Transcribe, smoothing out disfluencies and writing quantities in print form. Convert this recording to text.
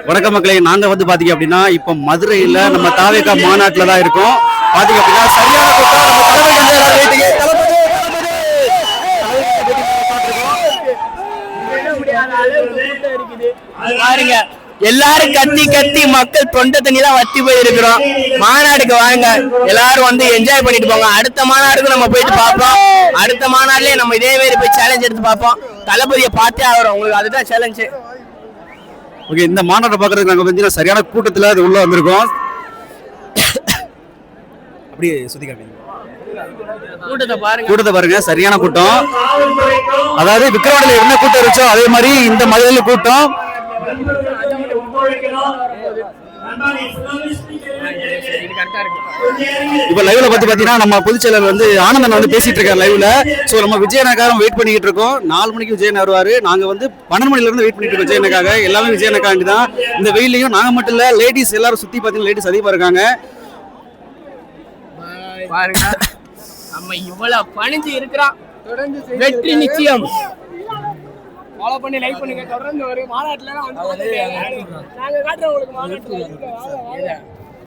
வணக்கம் மக்களே, நாங்க வந்து பாத்தீங்க அப்படின்னா இப்ப மதுரையில நம்ம தாவேகா மாநாட்டுல தான் இருக்கோம். பாத்தீங்க அப்படின்னா சரியான கூட்டம். பாருங்க, எல்லாரும் கத்தி கத்தி மக்கள் தொண்டை தண்ணி தான் வத்தி போயிருக்கிறோம். மாநாடுக்கு வாங்க, எல்லாரும் வந்து என்ஜாய் பண்ணிட்டு போங்க. அடுத்த மாநாடுக்கு நம்ம போயிட்டு பார்ப்போம். அடுத்த மாநாடுலயே நம்ம இதே மாதிரி போய் சேலஞ்ச் எடுத்து பார்ப்போம். தளபதியை பார்த்தே ஆகிறோம், உங்களுக்கு அதுதான் சேலஞ்சு. ஓகே, இந்த மாநாட்டை பார்க்கறதுக்கு நாங்கள் வந்து சரியான கூட்டத்தில் அது உள்ள வந்திருக்கோம். அப்படியே சுத்தி காட்டுங்க, கூட்டத்தை பாருங்க, சரியான கூட்டம். அதாவது விக்கிரவாண்டியில என்ன கூட்டம் இருந்துச்சோ அதே மாதிரி இந்த மதுரையில கூட்டம். இப்ப லைவ்ல பாத்தீங்கன்னா நம்ம பொதுச்செயலர் வந்து ஆனந்தன் வந்து பேசிட்டு இருக்காரு லைவ்ல. சோ நம்ம விஜயநகாரம் வெயிட் பண்ணிட்டு இருக்கோம். 4 மணிக்கு விஜயன் வருவாரு. நாங்க வந்து 12 மணில இருந்து வெயிட் பண்ணிட்டு இருக்கோம் விஜயநகாக. எல்லாமே விஜயநகாண்டி தான். இந்த வெயிலையும் நாங்க மட்டும் இல்ல, லேடிஸ் எல்லாரும் சுத்தி பாத்தீங்கன்னா லேடிஸ் அதிகமா இருக்காங்க. பாருங்க, நம்ம இவ்வளவு பணிஞ்சு இருக்கிறோம். வெற்றி நிச்சயம். ஃபாலோ பண்ணி லைக் பண்ணுங்க. தொடர்ந்து ஒரு மாநாட்டுல நாங்க காட்டுறோம் உங்களுக்கு மாநாட்டுல.